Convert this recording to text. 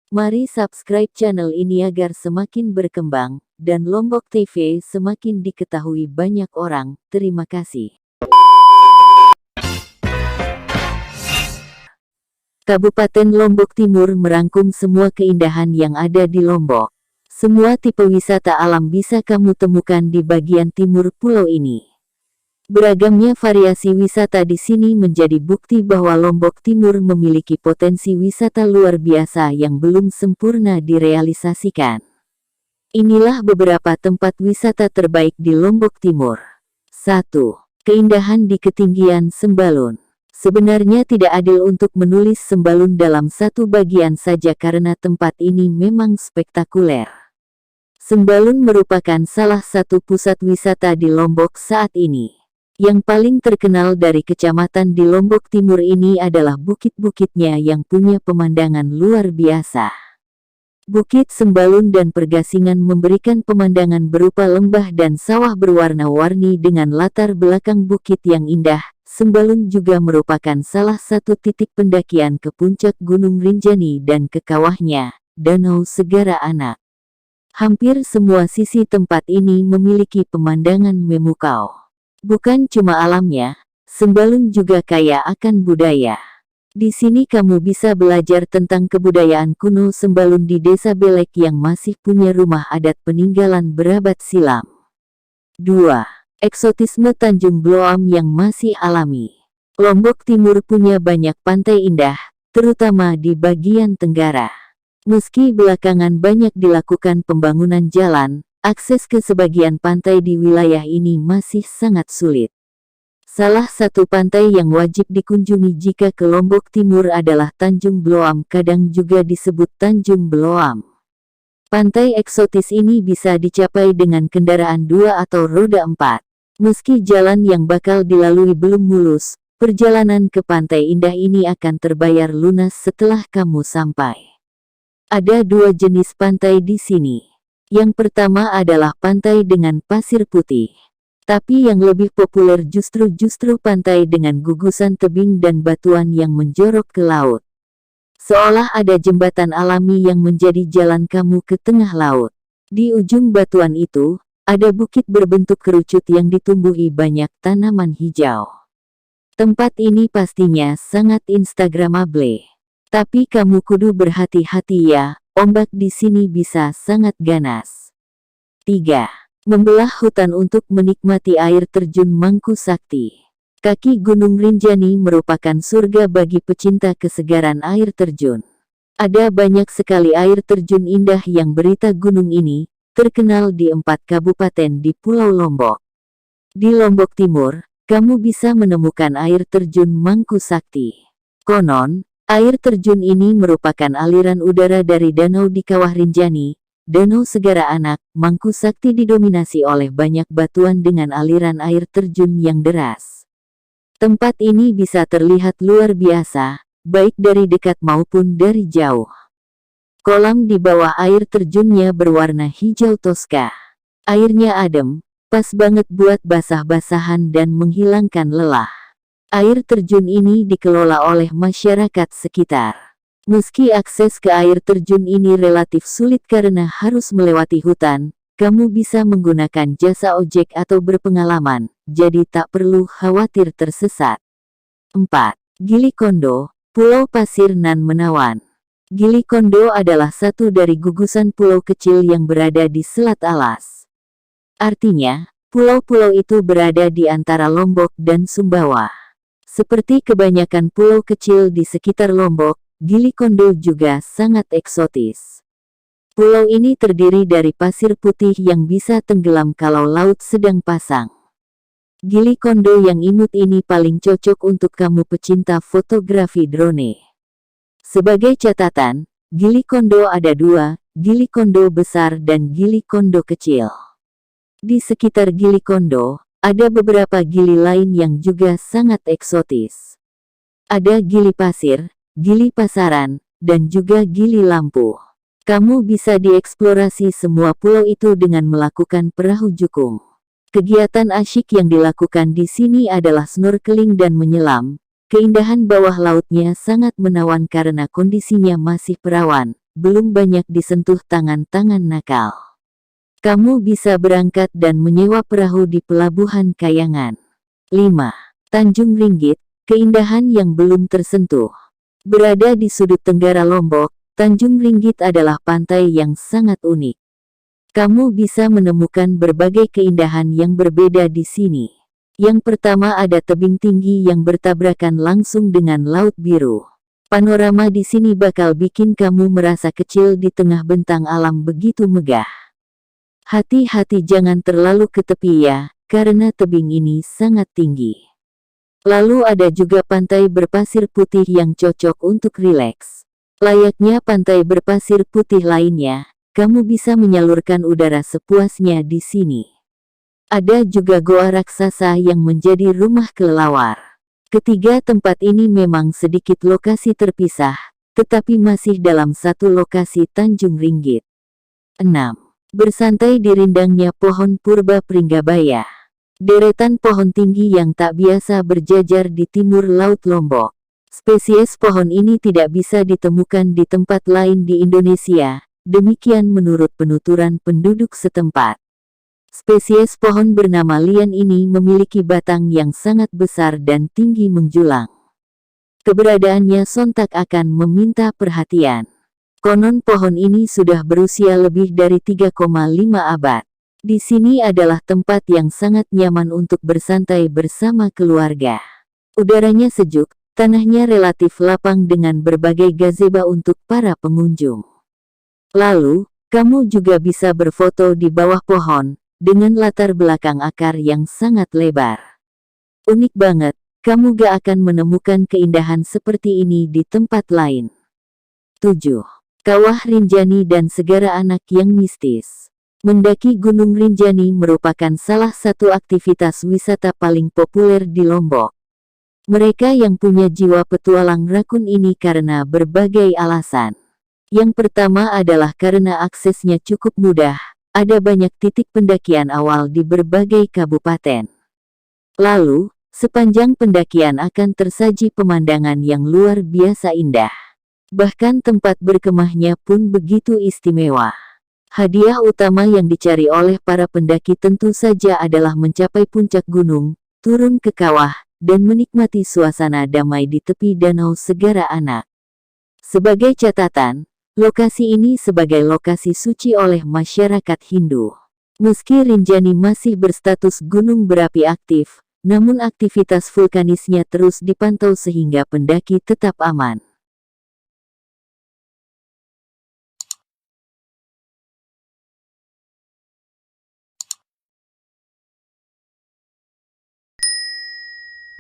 Mari subscribe channel ini agar semakin berkembang, dan Lombok TV semakin diketahui banyak orang. Terima kasih. Kabupaten Lombok Timur merangkum semua keindahan yang ada di Lombok. Semua tipe wisata alam bisa kamu temukan di bagian timur pulau ini. Beragamnya variasi wisata di sini menjadi bukti bahwa Lombok Timur memiliki potensi wisata luar biasa yang belum sempurna direalisasikan. Inilah beberapa tempat wisata terbaik di Lombok Timur. 1. Keindahan di ketinggian Sembalun. Sebenarnya tidak adil untuk menulis Sembalun dalam satu bagian saja karena tempat ini memang spektakuler. Sembalun merupakan salah satu pusat wisata di Lombok saat ini. Yang paling terkenal dari kecamatan di Lombok Timur ini adalah bukit-bukitnya yang punya pemandangan luar biasa. Bukit Sembalun dan Pergasingan memberikan pemandangan berupa lembah dan sawah berwarna-warni dengan latar belakang bukit yang indah. Sembalun juga merupakan salah satu titik pendakian ke puncak Gunung Rinjani dan ke kawahnya, Danau Segara Anak. Hampir semua sisi tempat ini memiliki pemandangan memukau. Bukan cuma alamnya, Sembalun juga kaya akan budaya. Di sini kamu bisa belajar tentang kebudayaan kuno Sembalun di Desa Belek yang masih punya rumah adat peninggalan berabad silam. 2. Eksotisme Tanjung Bloam yang masih alami. Lombok Timur punya banyak pantai indah, terutama di bagian tenggara. Meski belakangan banyak dilakukan pembangunan jalan, akses ke sebagian pantai di wilayah ini masih sangat sulit. Salah satu pantai yang wajib dikunjungi jika ke Lombok Timur adalah Tanjung Bloam, kadang juga disebut Tanjung Bloam. Pantai eksotis ini bisa dicapai dengan kendaraan 2 atau roda 4. Meski jalan yang bakal dilalui belum mulus, perjalanan ke pantai indah ini akan terbayar lunas setelah kamu sampai. Ada 2 jenis pantai di sini. Yang pertama adalah pantai dengan pasir putih. Tapi yang lebih populer justru pantai dengan gugusan tebing dan batuan yang menjorok ke laut. Seolah ada jembatan alami yang menjadi jalan kamu ke tengah laut. Di ujung batuan itu, ada bukit berbentuk kerucut yang ditumbuhi banyak tanaman hijau. Tempat ini pastinya sangat instagramable. Tapi kamu kudu berhati-hati ya. Ombak di sini bisa sangat ganas. 3. Membelah hutan untuk menikmati air terjun Mangku Sakti. Kaki Gunung Rinjani merupakan surga bagi pecinta kesegaran air terjun. Ada banyak sekali air terjun indah yang berita gunung ini, terkenal di 4 kabupaten di Pulau Lombok. Di Lombok Timur, kamu bisa menemukan air terjun Mangku Sakti. Konon, air terjun ini merupakan aliran udara dari danau di Kawah Rinjani, Danau Segara Anak. Mangku Sakti didominasi oleh banyak batuan dengan aliran air terjun yang deras. Tempat ini bisa terlihat luar biasa, baik dari dekat maupun dari jauh. Kolam di bawah air terjunnya berwarna hijau toska. Airnya adem, pas banget buat basah-basahan dan menghilangkan lelah. Air terjun ini dikelola oleh masyarakat sekitar. Meski akses ke air terjun ini relatif sulit karena harus melewati hutan, kamu bisa menggunakan jasa ojek atau berpengalaman, jadi tak perlu khawatir tersesat. 4. Gili Kondo, Pulau Pasir Nan Menawan. Gili Kondo adalah satu dari gugusan pulau kecil yang berada di Selat Alas. Artinya, pulau-pulau itu berada di antara Lombok dan Sumbawa. Seperti kebanyakan pulau kecil di sekitar Lombok, Gili Kondo juga sangat eksotis. Pulau ini terdiri dari pasir putih yang bisa tenggelam kalau laut sedang pasang. Gili Kondo yang imut ini paling cocok untuk kamu pecinta fotografi drone. Sebagai catatan, Gili Kondo ada 2, Gili Kondo besar dan Gili Kondo kecil. Di sekitar Gili Kondo, ada beberapa gili lain yang juga sangat eksotis. Ada Gili Pasir, Gili Pasaran, dan juga Gili Lampu. Kamu bisa dieksplorasi semua pulau itu dengan melakukan perahu jukung. Kegiatan asyik yang dilakukan di sini adalah snorkeling dan menyelam. Keindahan bawah lautnya sangat menawan karena kondisinya masih perawan, belum banyak disentuh tangan-tangan nakal. Kamu bisa berangkat dan menyewa perahu di Pelabuhan Kayangan. 5. Tanjung Ringgit, keindahan yang belum tersentuh. Berada di sudut tenggara Lombok, Tanjung Ringgit adalah pantai yang sangat unik. Kamu bisa menemukan berbagai keindahan yang berbeda di sini. Yang pertama ada tebing tinggi yang bertabrakan langsung dengan laut biru. Panorama di sini bakal bikin kamu merasa kecil di tengah bentang alam begitu megah. Hati-hati jangan terlalu ke tepi ya, karena tebing ini sangat tinggi. Lalu ada juga pantai berpasir putih yang cocok untuk rileks. Layaknya pantai berpasir putih lainnya, kamu bisa menyalurkan udara sepuasnya di sini. Ada juga goa raksasa yang menjadi rumah kelelawar. Ketiga tempat ini memang sedikit lokasi terpisah, tetapi masih dalam satu lokasi Tanjung Ringgit. 6. Bersantai di rindangnya pohon purba Pringgabaya. Deretan pohon tinggi yang tak biasa berjajar di timur Laut Lombok. Spesies pohon ini tidak bisa ditemukan di tempat lain di Indonesia, demikian menurut penuturan penduduk setempat. Spesies pohon bernama lian ini memiliki batang yang sangat besar dan tinggi menjulang. Keberadaannya sontak akan meminta perhatian. Konon pohon ini sudah berusia lebih dari 3,5 abad. Di sini adalah tempat yang sangat nyaman untuk bersantai bersama keluarga. Udaranya sejuk, tanahnya relatif lapang dengan berbagai gazebo untuk para pengunjung. Lalu, kamu juga bisa berfoto di bawah pohon, dengan latar belakang akar yang sangat lebar. Unik banget, kamu gak akan menemukan keindahan seperti ini di tempat lain. 7. Kawah Rinjani dan Segara Anak yang mistis. Mendaki Gunung Rinjani merupakan salah satu aktivitas wisata paling populer di Lombok. Mereka yang punya jiwa petualang rakun ini karena berbagai alasan. Yang pertama adalah karena aksesnya cukup mudah. Ada banyak titik pendakian awal di berbagai kabupaten. Lalu, sepanjang pendakian akan tersaji pemandangan yang luar biasa indah. Bahkan tempat berkemahnya pun begitu istimewa. Hadiah utama yang dicari oleh para pendaki tentu saja adalah mencapai puncak gunung, turun ke kawah, dan menikmati suasana damai di tepi Danau Segara Anak. Sebagai catatan, lokasi ini sebagai lokasi suci oleh masyarakat Hindu. Meski Rinjani masih berstatus gunung berapi aktif, namun aktivitas vulkanisnya terus dipantau sehingga pendaki tetap aman.